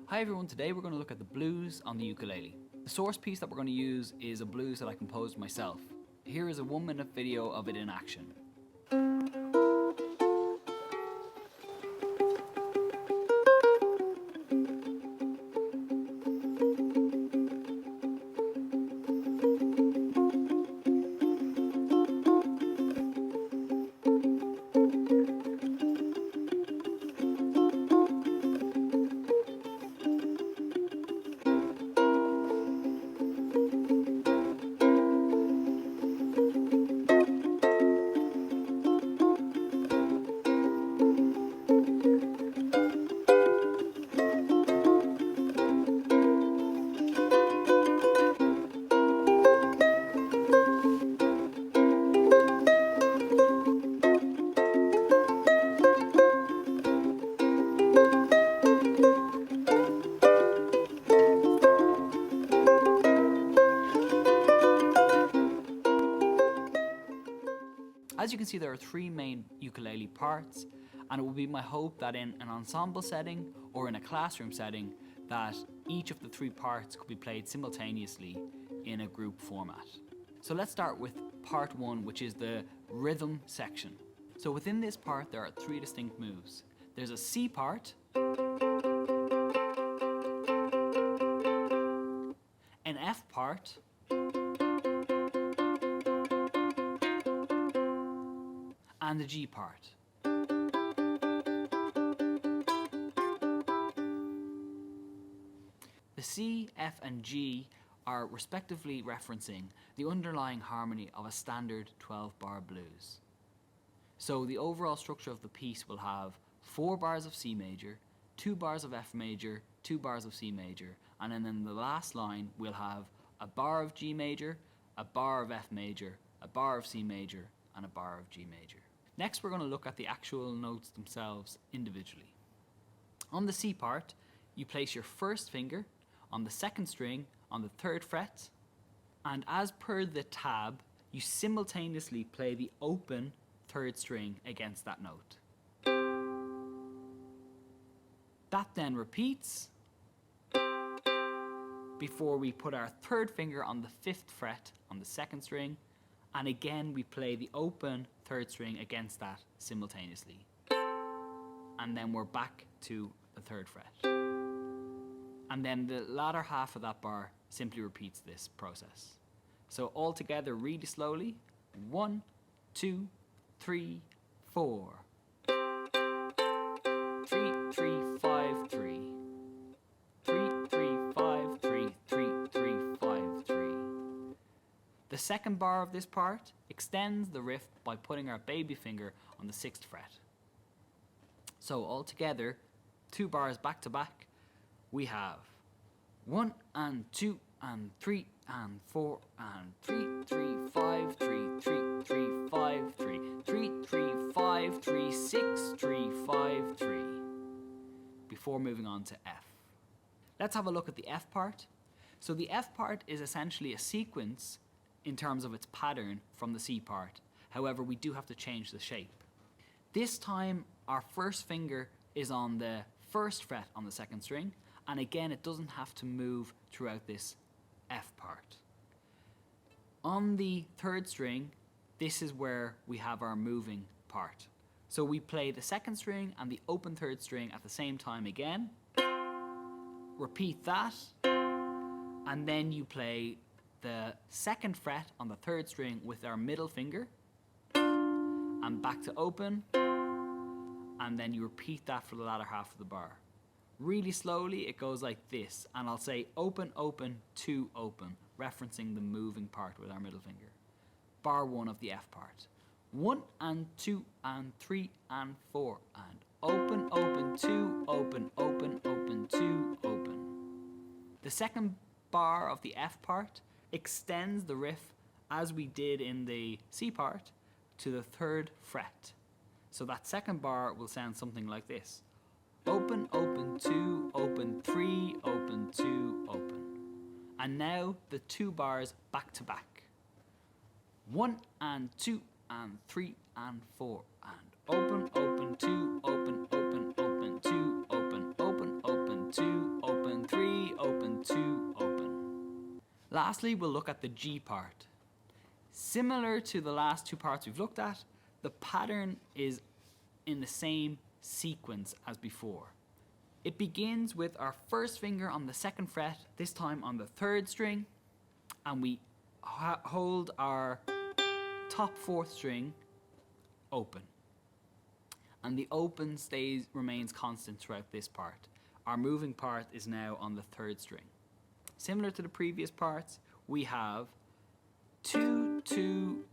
Hi everyone, today we're going to look at the blues on the ukulele. The source piece that we're going to use is a blues that I composed myself. Here is a 1-minute video of it in action. As you can see, there are 3 main ukulele parts, and it will be my hope that in an ensemble setting or in a classroom setting that each of the 3 parts could be played simultaneously in a group format. So let's start with part 1, which is the rhythm section. So within this part there are 3 distinct moves. There's a C part, an F part, and the G part. The C, F and G are respectively referencing the underlying harmony of a standard 12-bar blues. So the overall structure of the piece will have 4 bars of C major, 2 bars of F major, 2 bars of C major, and then in the last line we'll have a bar of G major, a bar of F major, a bar of C major, and a bar of G major. Next we're going to look at the actual notes themselves individually. On the C part, you place your first finger on the 2nd string on the 3rd fret, and as per the tab, you simultaneously play the open 3rd string against that note. That then repeats before we put our 3rd finger on the 5th fret on the 2nd string, and again we play the open 3rd string against that simultaneously. And then we're back to the 3rd fret. And then the latter half of that bar simply repeats this process. So all together really slowly. 1, 2, 3, 4. 3, 3, 5, 3. 3, 3, 5, 3, 3, 3, 5, 3. The 2nd bar of this part extends the riff by putting our baby finger on the 6th fret. So all together, 2 bars back to back, we have 1 and 2 and 3 and 4 and 3, 3, 5, 3, 3, 3, 5, 3, 3, 3, 5, 3, 6, 3, 5, 3, before moving on to F. Let's have a look at the F part. So the F part is essentially a sequence in terms of its pattern from the C part. However, we do have to change the shape. This time our first finger is on the 1st fret on the 2nd string, and again it doesn't have to move throughout this F part. On the 3rd string, this is where we have our moving part. So we play the 2nd string and the open 3rd string at the same time again. Repeat that, and then you play the 2nd fret on the 3rd string with our middle finger, and back to open, and then you repeat that for the latter half of the bar. Really slowly it goes like this, and I'll say open, open, 2, open, referencing the moving part with our middle finger. Bar 1 of the F part. 1 and 2 and 3 and 4 and open, open, 2, open, open, open, 2, open. The 2nd bar of the F part extends the riff as we did in the C part to the 3rd fret. So that 2nd bar will sound something like this. Open, open, 2, open, 3, open, 2, open. And now the 2 bars back to back. 1 and 2 and 3 and 4 and open, open, 2, open, open, open, 2, open, open, open, 2, open. Lastly, we'll look at the G part. Similar to the last two parts we've looked at, the pattern is in the same sequence as before. It begins with our first finger on the second fret, this time on the third string, and we hold our top fourth string open. And the open remains constant throughout this part. Our moving part is now on the third string. Similar to the previous parts, we have 2, 2,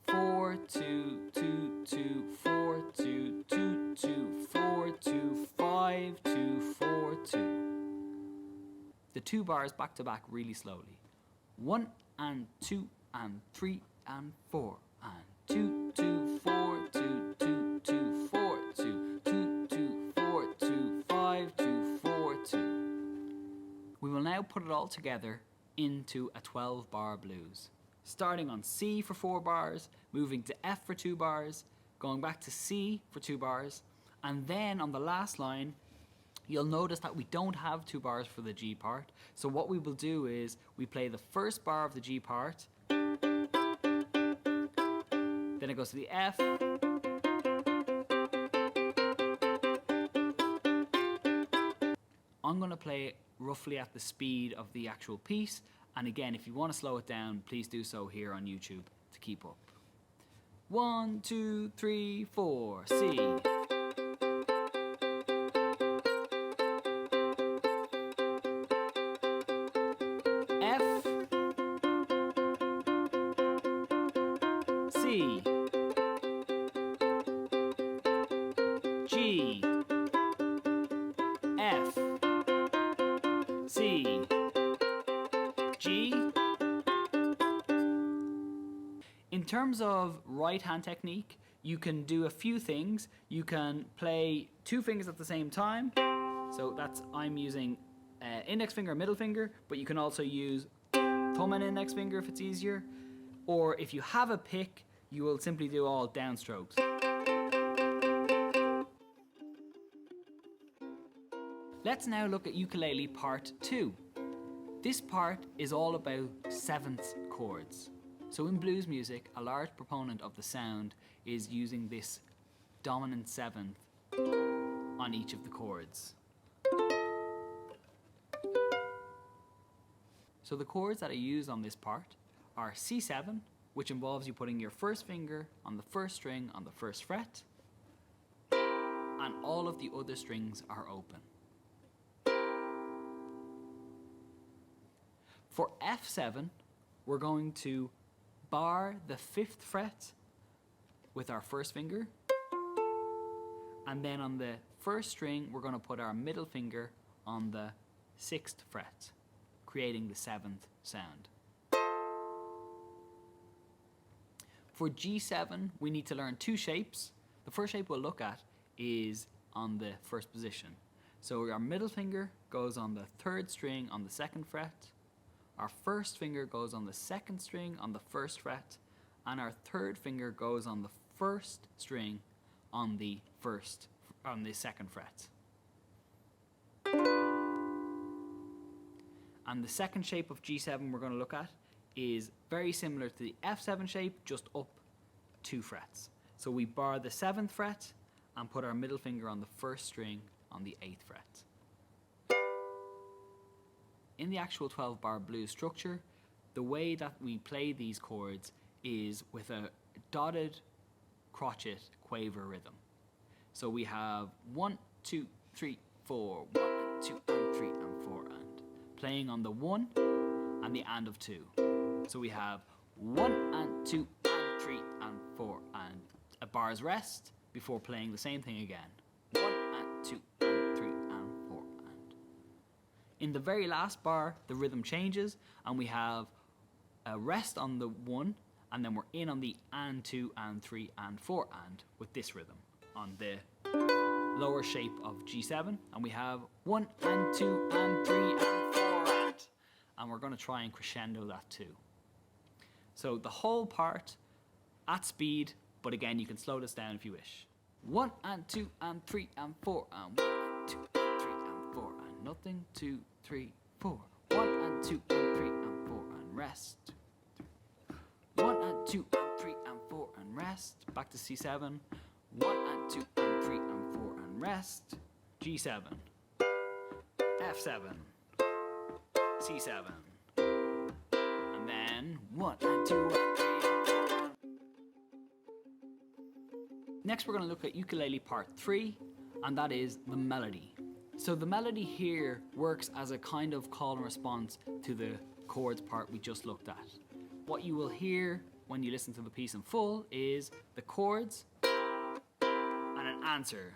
4, 2, 2, 2, 4, 2, 2, 2, 4, 2, 5, 2, 4, 2. The 2 bars back to back really slowly. 1 and 2 and 3 and 4 and 2, 2, 4, 2, 2, 2, 4, 2, 2, 2, 4, 2, 5, 2, 4, 2. We will now put it all together into a 12-bar blues. Starting on C for 4 bars, moving to F for 2 bars, going back to C for 2 bars, and then on the last line, you'll notice that we don't have 2 bars for the G part. So what we will do is we play the first bar of the G part, then it goes to the F, I'm going to play it roughly at the speed of the actual piece. And again, if you want to slow it down, please do so here on YouTube to keep up. 1, 2, 3, 4, C. F. C. G. F. C. G. In terms of right hand technique, you can do a few things. You can play 2 fingers at the same time. So that's, I'm using index finger and middle finger, but you can also use thumb and index finger if it's easier. Or if you have a pick, you will simply do all downstrokes. Let's now look at ukulele part 2. This part is all about 7th chords. So in blues music, a large proponent of the sound is using this dominant 7th on each of the chords. So the chords that I use on this part are C7, which involves you putting your first finger on the first string on the first fret, and all of the other strings are open. For F7, we're going to bar the 5th fret with our first finger, and then on the first string, we're going to put our middle finger on the 6th fret, creating the 7th sound. For G7, we need to learn 2 shapes. The first shape we'll look at is on the first position. So our middle finger goes on the 3rd string on the 2nd fret, our first finger goes on the 2nd string on the 1st fret, and our 3rd finger goes on the 1st string on the 2nd fret. And the second shape of G7 we're going to look at is very similar to the F7 shape, just up 2 frets. So we bar the 7th fret and put our middle finger on the 1st string on the 8th fret. In the actual 12-bar blues structure, the way that we play these chords is with a dotted crotchet quaver rhythm. So we have 1, 2, 3, 4, 1 and 2 and 3 and 4 and, playing on the 1 and the and of 2. So we have 1 and 2 and 3 and 4 and a bar's rest before playing the same thing again. 1 and 2 and 3 and 4 and. In the very last bar, the rhythm changes and we have a rest on the 1 and then we're in on the and 2 and 3 and 4 and with this rhythm on the lower shape of G7, and we have 1 and 2 and 3 and 4 and we're going to try and crescendo that too. So the whole part at speed, but again you can slow this down if you wish. 1 and 2 and 3 and 4 and 1 and 2 and 3 and 4 and nothing 2 3 4. 1 and 2 and 3 and 4 and rest. 1 and 2 and 3 and 4 and rest. Back to C7. 1 and 2 and 3 and 4 and rest. G7. F7. C7. And then 1 and 2 and 3. Next we're going to look at ukulele part 3, and that is the melody. So the melody here works as a kind of call and response to the chords part we just looked at. What you will hear when you listen to the piece in full is the chords and an answer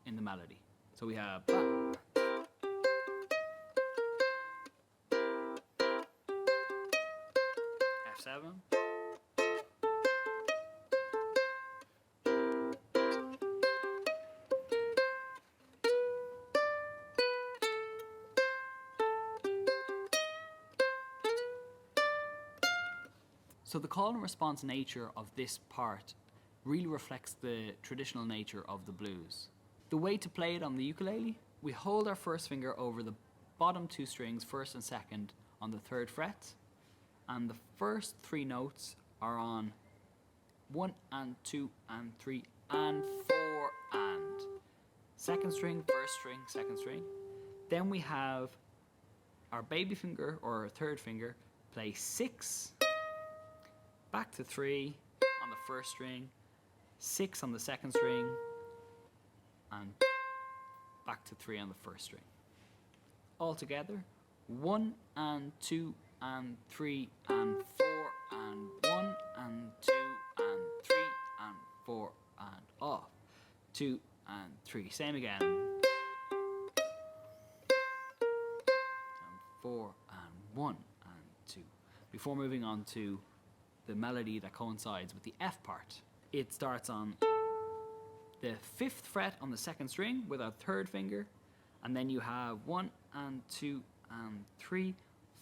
in the melody. So we have F7. So the call and response nature of this part really reflects the traditional nature of the blues. The way to play it on the ukulele, we hold our first finger over the bottom 2 strings, first and second, on the 3rd fret, and the first 3 notes are on 1 and 2 and 3 and 4 and. Second string, first string, second string. Then we have our baby finger or our 3rd finger play 6, back to 3 on the first string, 6 on the second string, and back to 3 on the first string. All together, 1 and 2 and 3 and 4 and 1 and 2 and 3 and 4 and off. 2 and 3. Same again. And 4 and 1 and 2. Before moving on to the melody that coincides with the F part. It starts on the 5th fret on the 2nd string with our 3rd finger, and then you have 1 and 2 and 3,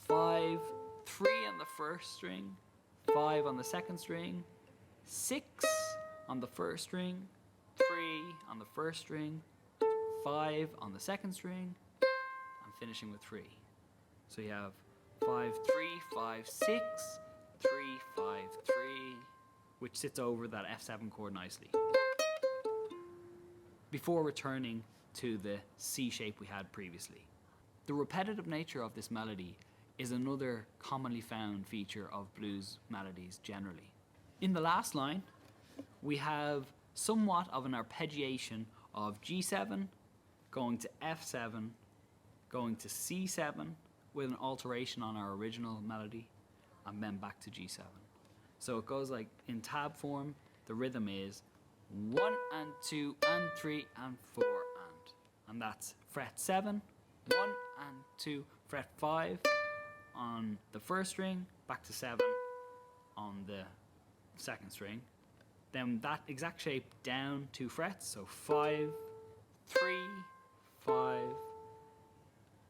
5, 3 on the 1st string, 5 on the 2nd string, 6 on the 1st string, 3 on the 1st string, 5 on the 2nd string, and finishing with 3. So you have 5, 3, 5, 6, 3, 5, 3, which sits over that F7 chord nicely. Before returning to the C shape we had previously. The repetitive nature of this melody is another commonly found feature of blues melodies generally. In the last line, we have somewhat of an arpeggiation of G7, going to F7, going to C7, with an alteration on our original melody, and then back to G7. So it goes like in tab form. The rhythm is 1 and 2 and 3 and 4 and that's fret 7, 1 and 2, fret 5 on the 1st string, back to 7 on the 2nd string. Then that exact shape down 2 frets, so 5, 3, 5.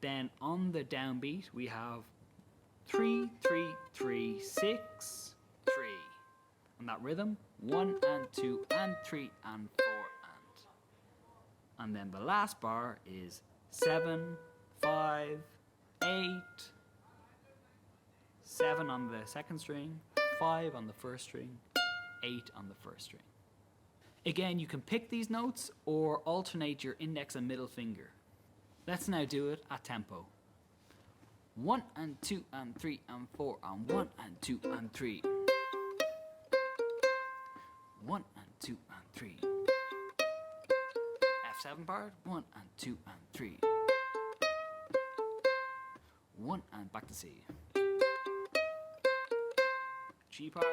Then on the downbeat we have 3, 3, 3, 6, 3. And that rhythm, 1 and 2 and 3 and 4 and then the last bar is 7, 5, 8, 7 on the 2nd string, 5 on the 1st string, 8 on the 1st string. Again, you can pick these notes or alternate your index and middle finger. Let's now do it at tempo. 1 and 2 and 3 and 4 and 1 and 2 and 3. 1 and 2 and 3. F7 part, 1 and 2 and 3. 1 and back to C. G part.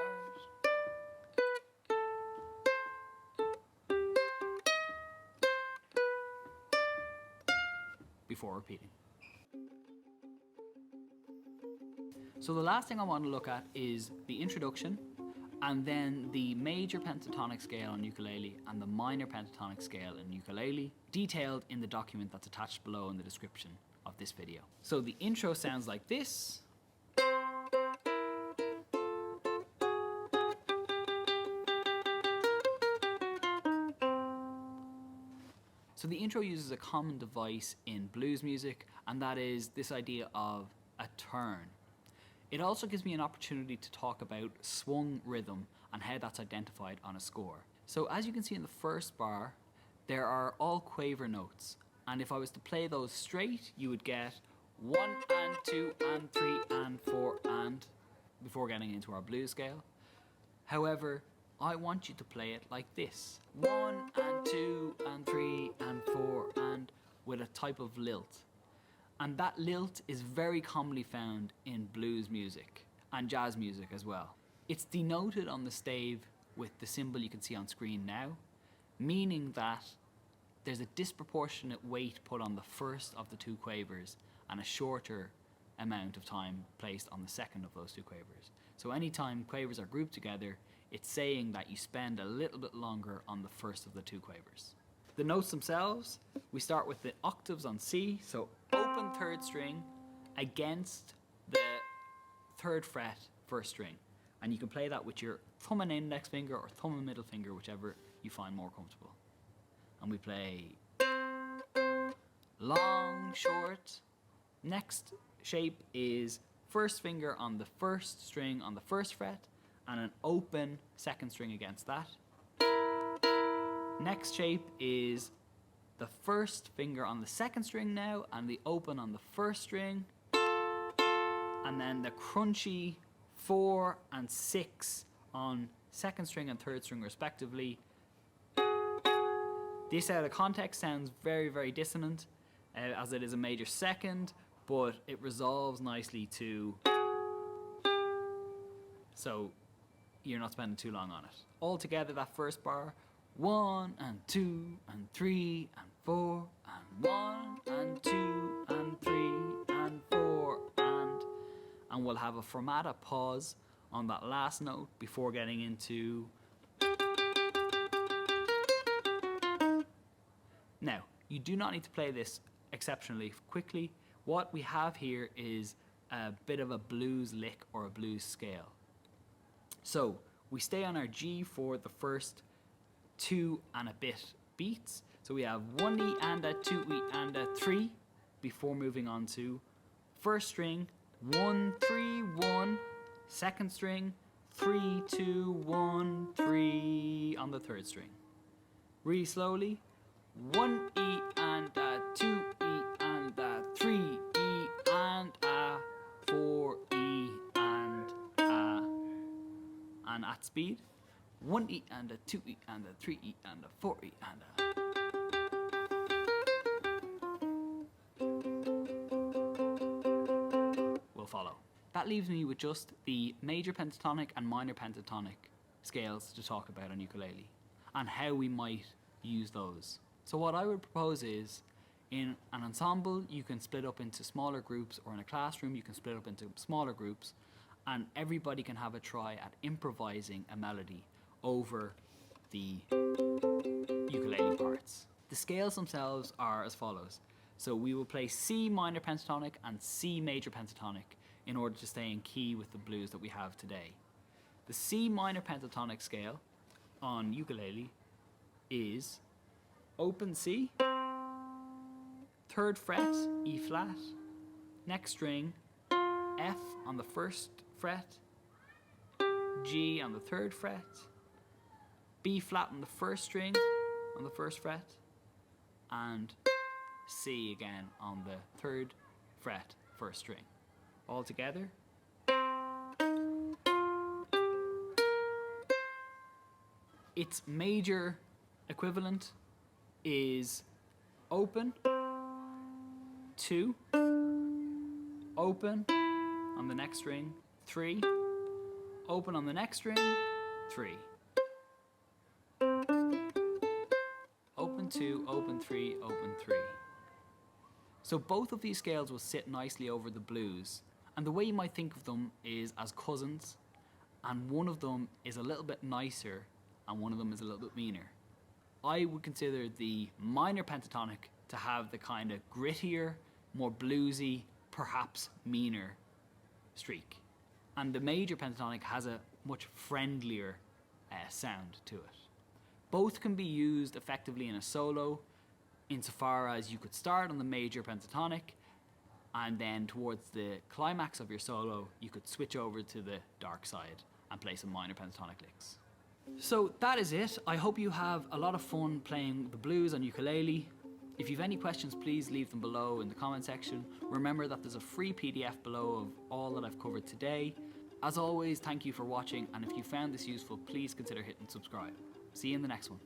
Before repeating. So the last thing I want to look at is the introduction, and then the major pentatonic scale on ukulele and the minor pentatonic scale in ukulele, detailed in the document that's attached below in the description of this video. So the intro sounds like this. So So the intro uses a common device in blues music, and that is this idea of a turn. It also gives me an opportunity to talk about swung rhythm and how that's identified on a score. So as you can see in the first bar, there are all quaver notes, and if I was to play those straight, you would get 1 and 2 and 3 and 4 and, before getting into our blues scale. However, I want you to play it like this: 1 and 2 and 3 and 4 and, with a type of lilt. And that lilt is very commonly found in blues music and jazz music as well. It's denoted on the stave with the symbol you can see on screen now, meaning that there's a disproportionate weight put on the first of the two quavers and a shorter amount of time placed on the second of those two quavers. So anytime quavers are grouped together, it's saying that you spend a little bit longer on the first of the two quavers. The notes themselves, we start with the octaves on C, so open third string against the third fret first string. And you can play that with your thumb and index finger or thumb and middle finger, whichever you find more comfortable. And we play long, short. Next shape is first finger on the first string on the first fret and an open second string against that. Next shape is the first finger on the second string now and the open on the first string. And then the crunchy 4 and 6 on second string and third string respectively. This out of context sounds very, very dissonant as it is a major second, but it resolves nicely to, so you're not spending too long on it. All together, that first bar, 1 and 2 and 3 and 4 and 1 and 2 and 3 and 4 and we'll have a fermata pause on that last note before getting into. Now, you do not need to play this exceptionally quickly. What we have here is a bit of a blues lick or a blues scale. So we stay on our G for the first 2 and a bit beats. So we have 1E and a 2E and a 3 before moving on to first string 1 3 1, second string 3 2 1 3 on the third string. Really slowly, 1E and a 2E and a 3E and a 4E and a, and at speed, 1E and a 2E and a 3E and a 4E and a. Will follow. That leaves me with just the major pentatonic and minor pentatonic scales to talk about on ukulele and how we might use those. So what I would propose is, in an ensemble you can split up into smaller groups, or in a classroom you can split up into smaller groups, and everybody can have a try at improvising a melody over the ukulele parts. The scales themselves are as follows. So we will play C minor pentatonic and C major pentatonic in order to stay in key with the blues that we have today. The C minor pentatonic scale on ukulele is open C, third fret E flat, next string F on the first fret, G on the third fret, B flat on the first string on the first fret, and C again on the third fret first string. All together. Its major equivalent is open, 2, open on the next string, 3, open on the next string, 3. Open 2, open 3, open 3. So both of these scales will sit nicely over the blues, and the way you might think of them is as cousins, and one of them is a little bit nicer and one of them is a little bit meaner. I would consider the minor pentatonic to have the kind of grittier, more bluesy, perhaps meaner streak, and the major pentatonic has a much friendlier sound to it. Both can be used effectively in a solo. insofar as you could start on the major pentatonic, and then towards the climax of your solo, you could switch over to the dark side and play some minor pentatonic licks. So that is it. I hope you have a lot of fun playing the blues on ukulele. If you have any questions, please leave them below in the comment section. Remember that there's a free PDF below of all that I've covered today. As always, thank you for watching, and if you found this useful, please consider hitting subscribe. See you in the next one.